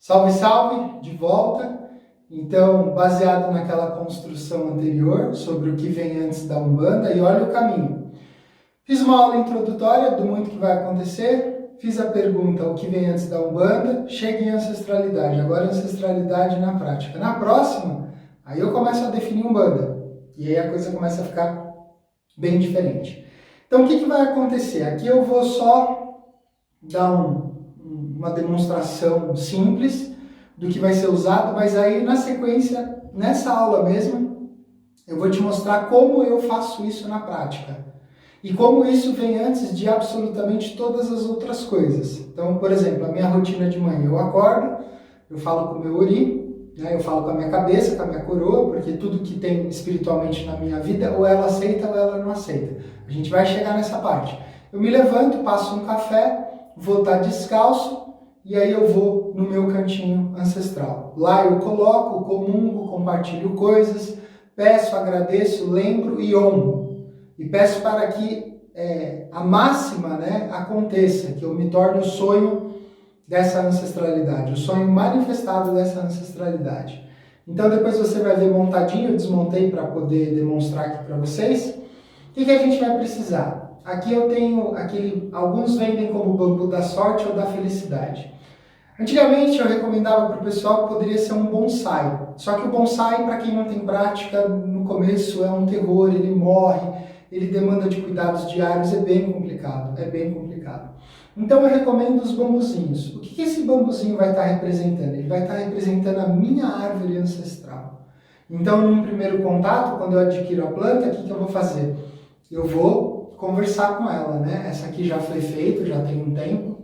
Salve, salve, de volta. Então, baseado naquela construção anterior sobre o que vem antes da Umbanda, e olha o caminho. Fiz uma aula introdutória do muito que vai acontecer, fiz a pergunta o que vem antes da Umbanda, cheguei em ancestralidade, agora ancestralidade na prática. Na próxima, aí eu começo a definir Umbanda, e aí a coisa começa a ficar bem diferente. Então, o que vai acontecer? Aqui eu vou só dar uma demonstração simples do que vai ser usado, mas aí na sequência, nessa aula mesmo, eu vou te mostrar como eu faço isso na prática e como isso vem antes de absolutamente todas as outras coisas. Então, por exemplo, a minha rotina de manhã, eu acordo, eu falo com o meu ori, né, eu falo com a minha cabeça, com a minha coroa, porque tudo que tem espiritualmente na minha vida, ou ela aceita ou ela não aceita. A gente vai chegar nessa parte. Eu me levanto, passo um café, vou estar descalço e aí eu vou no meu cantinho ancestral. Lá eu coloco, comungo, compartilho coisas, peço, agradeço, lembro e honro. E peço para que a máxima, né, aconteça, que eu me torne o sonho dessa ancestralidade, o sonho manifestado dessa ancestralidade. Então depois você vai ver montadinho, eu desmontei para poder demonstrar aqui para vocês. O que a gente vai precisar? Aqui eu tenho alguns vendem como bambu da sorte ou da felicidade. Antigamente eu recomendava para o pessoal que poderia ser um bonsai. Só que o bonsai, para quem não tem prática, no começo é um terror, ele morre, ele demanda de cuidados diários, é bem complicado, Então eu recomendo os bambuzinhos. O que esse bambuzinho vai estar representando? Ele vai estar representando a minha árvore ancestral. Então, num primeiro contato, quando eu adquiro a planta, o que eu vou fazer? Eu vou conversar com ela, né? Essa aqui já foi feita, já tem um tempo,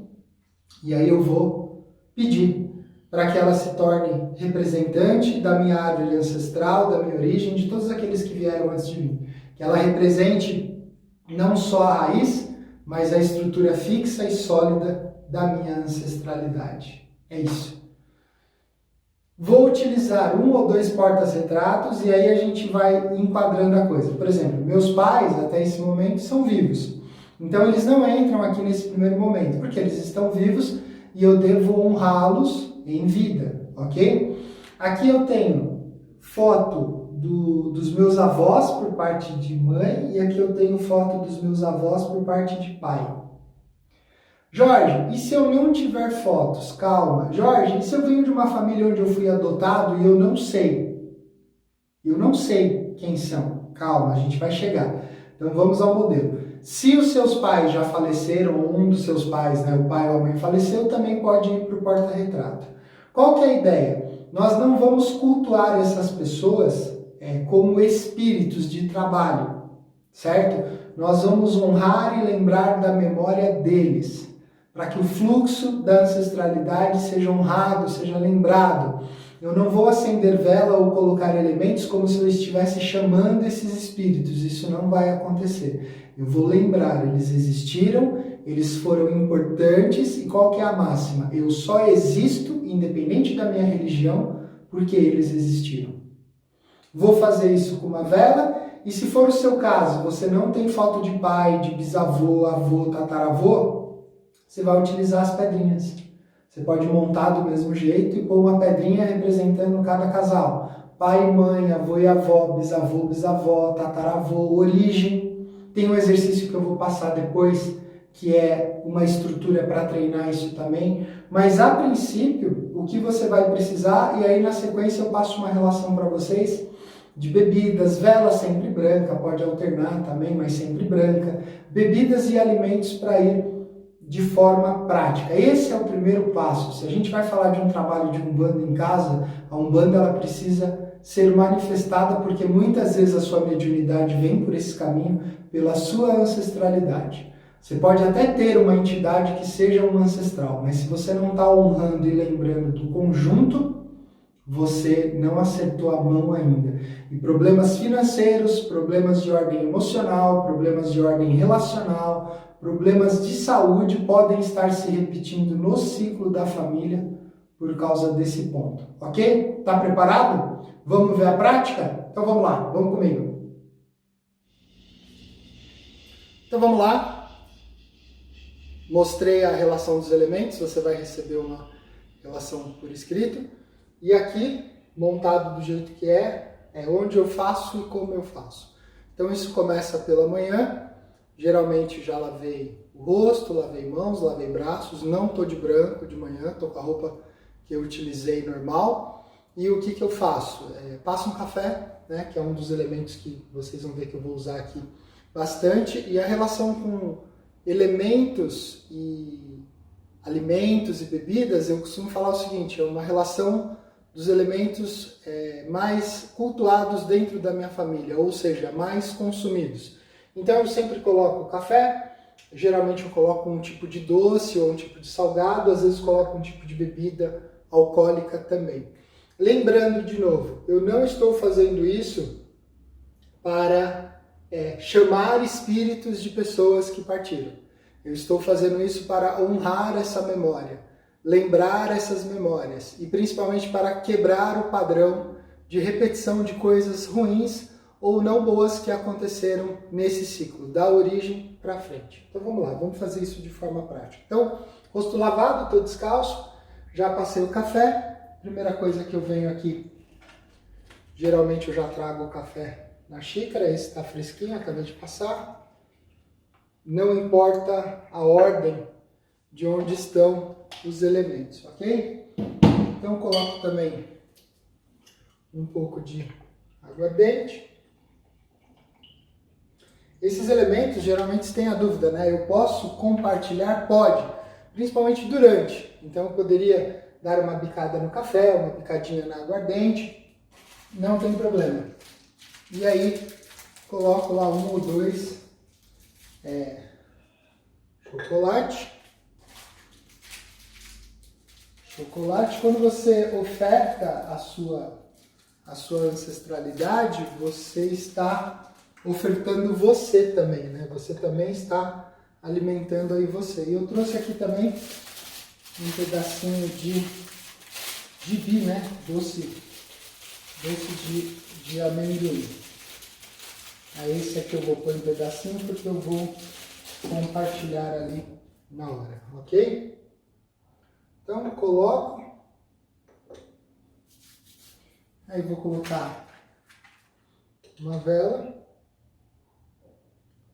e aí eu vou pedir para que ela se torne representante da minha árvore ancestral, da minha origem, de todos aqueles que vieram antes de mim. Que ela represente não só a raiz, mas a estrutura fixa e sólida da minha ancestralidade. É isso. Vou utilizar um ou dois portas-retratos e aí a gente vai enquadrando a coisa. Por exemplo, meus pais, até esse momento, são vivos. Então, eles não entram aqui nesse primeiro momento, porque eles estão vivos e eu devo honrá-los em vida, ok? Aqui eu tenho foto dos meus avós por parte de mãe e aqui eu tenho foto dos meus avós por parte de pai. Jorge, e se eu não tiver fotos? Calma. Jorge, e se eu venho de uma família onde eu fui adotado e eu não sei? Eu não sei quem são. Calma, a gente vai chegar. Então vamos ao modelo. Se os seus pais já faleceram, ou um dos seus pais, né, o pai ou a mãe faleceu, também pode ir para o porta-retrato. Qual que é a ideia? Nós não vamos cultuar essas pessoas como espíritos de trabalho, certo? Nós vamos honrar e lembrar da memória deles, para que o fluxo da ancestralidade seja honrado, seja lembrado. Eu não vou acender vela ou colocar elementos como se eu estivesse chamando esses espíritos, isso não vai acontecer. Eu vou lembrar, eles existiram, eles foram importantes, e qual que é a máxima? Eu só existo, independente da minha religião, porque eles existiram. Vou fazer isso com uma vela, e se for o seu caso, você não tem foto de pai, de bisavô, avô, tataravô, você vai utilizar as pedrinhas. Você pode montar do mesmo jeito e pôr uma pedrinha representando cada casal. Pai, mãe, avô e avó, bisavô, bisavó, tataravô, origem. Tem um exercício que eu vou passar depois, que é uma estrutura para treinar isso também. Mas a princípio, o que você vai precisar, e aí na sequência eu passo uma relação para vocês, de bebidas, vela sempre branca, pode alternar também, mas sempre branca. Bebidas e alimentos para ir de forma prática. Esse é o primeiro passo. Se a gente vai falar de um trabalho de Umbanda em casa, a Umbanda ela precisa ser manifestada porque muitas vezes a sua mediunidade vem por esse caminho, pela sua ancestralidade. Você pode até ter uma entidade que seja um ancestral, mas se você não está honrando e lembrando do conjunto, você não acertou a mão ainda. E problemas financeiros, problemas de ordem emocional, problemas de ordem relacional, problemas de saúde podem estar se repetindo no ciclo da família por causa desse ponto, ok? Tá preparado? Vamos ver a prática? Então vamos lá, vamos comigo. Então vamos lá. Mostrei a relação dos elementos, você vai receber uma relação por escrito. E aqui, montado do jeito que é onde eu faço e como eu faço. Então isso começa pela manhã, geralmente já lavei o rosto, lavei mãos, lavei braços, não estou de branco de manhã, estou com a roupa que eu utilizei normal. E o que eu faço? Passo um café, né, que é um dos elementos que vocês vão ver que eu vou usar aqui bastante, e a relação com elementos e alimentos e bebidas, eu costumo falar o seguinte, é uma relação dos elementos mais cultuados dentro da minha família, ou seja, mais consumidos. Então eu sempre coloco café, geralmente eu coloco um tipo de doce ou um tipo de salgado, às vezes coloco um tipo de bebida alcoólica também. Lembrando de novo, eu não estou fazendo isso para chamar espíritos de pessoas que partiram. Eu estou fazendo isso para honrar essa memória, lembrar essas memórias e principalmente para quebrar o padrão de repetição de coisas ruins ou não boas que aconteceram nesse ciclo, da origem para frente. Então vamos lá, vamos fazer isso de forma prática. Então, rosto lavado, estou descalço, já passei o café. Primeira coisa que eu venho aqui, geralmente eu já trago o café na xícara, esse está fresquinho, acabei de passar. Não importa a ordem de onde estão os elementos, ok? Então coloco também um pouco de aguardente. Esses elementos geralmente têm a dúvida, né? Eu posso compartilhar? Pode, principalmente durante. Então eu poderia dar uma bicada no café, uma bicadinha na aguardente, não tem problema. E aí coloco lá um ou dois chocolate. Chocolate, quando você oferta a sua ancestralidade, você está ofertando você também, né? Você também está alimentando aí você. E eu trouxe aqui também um pedacinho de gibi, né? Doce de amendoim. Aí esse aqui eu vou pôr um pedacinho porque eu vou compartilhar ali na hora, ok? Então coloco. Aí vou colocar uma vela.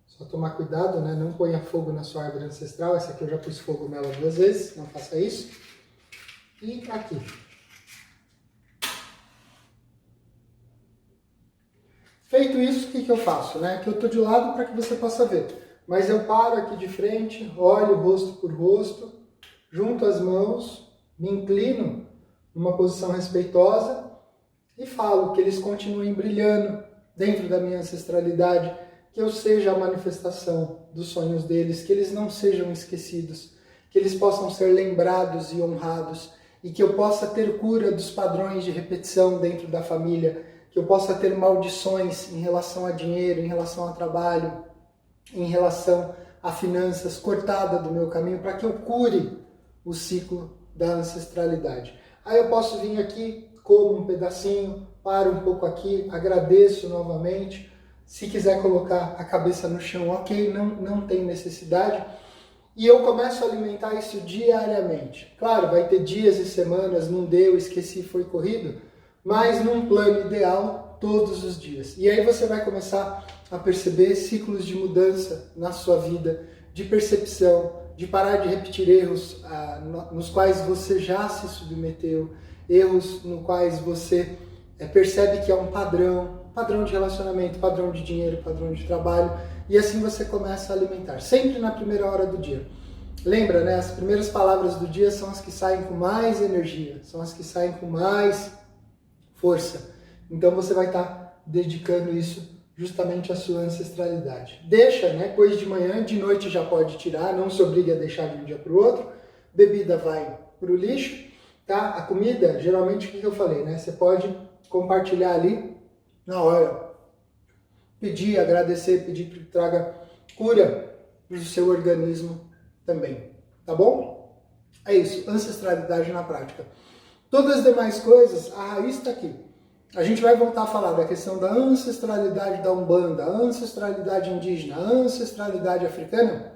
Só tomar cuidado, né? Não ponha fogo na sua árvore ancestral. Essa aqui eu já pus fogo nela 2 vezes, não faça isso. E aqui. Feito isso, o que eu faço? Né? Aqui eu estou de lado para que você possa ver. Mas eu paro aqui de frente, olho rosto por rosto, junto as mãos, me inclino numa posição respeitosa e falo que eles continuem brilhando dentro da minha ancestralidade, que eu seja a manifestação dos sonhos deles, que eles não sejam esquecidos, que eles possam ser lembrados e honrados, e que eu possa ter cura dos padrões de repetição dentro da família, que eu possa ter maldições em relação a dinheiro, em relação a trabalho, em relação a finanças, cortada do meu caminho, para que eu cure o ciclo da ancestralidade. Aí eu posso vir aqui, como um pedacinho, paro um pouco aqui, agradeço novamente. Se quiser colocar a cabeça no chão, ok, não tem necessidade. E eu começo a alimentar isso diariamente. Claro, vai ter dias e semanas, não deu, esqueci, foi corrido, mas num plano ideal, todos os dias. E aí você vai começar a perceber ciclos de mudança na sua vida, de percepção, de parar de repetir erros nos quais você já se submeteu, erros nos quais você percebe que é um padrão de relacionamento, padrão de dinheiro, padrão de trabalho, e assim você começa a alimentar, sempre na primeira hora do dia. Lembra, né? As primeiras palavras do dia são as que saem com mais energia, são as que saem com mais força. Então você vai estar dedicando isso justamente à sua ancestralidade. Deixa, né? Coisa de manhã, de noite já pode tirar, não se obrigue a deixar de um dia para o outro. Bebida vai para o lixo, tá? A comida, geralmente o que eu falei, né? Você pode compartilhar ali na hora. Pedir, agradecer, pedir que traga cura para o seu organismo também. Tá bom? É isso, ancestralidade na prática. Todas as demais coisas, a raiz está aqui. A gente vai voltar a falar da questão da ancestralidade da Umbanda, ancestralidade indígena, ancestralidade africana,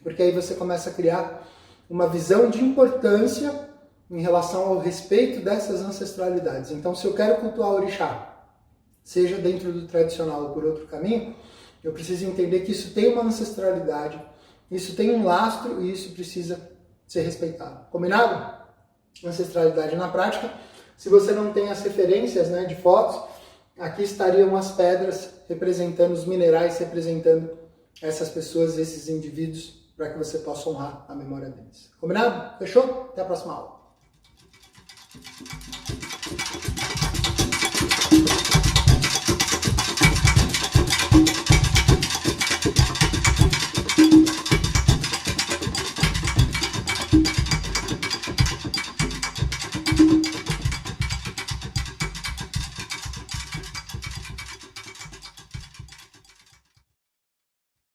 porque aí você começa a criar uma visão de importância em relação ao respeito dessas ancestralidades. Então, se eu quero cultuar o orixá, seja dentro do tradicional ou por outro caminho, eu preciso entender que isso tem uma ancestralidade, isso tem um lastro e isso precisa ser respeitado. Combinado? Ancestralidade na prática. Se você não tem as referências, né, de fotos, aqui estariam as pedras representando os minerais, representando essas pessoas, esses indivíduos, para que você possa honrar a memória deles. Combinado? Fechou? Até a próxima aula.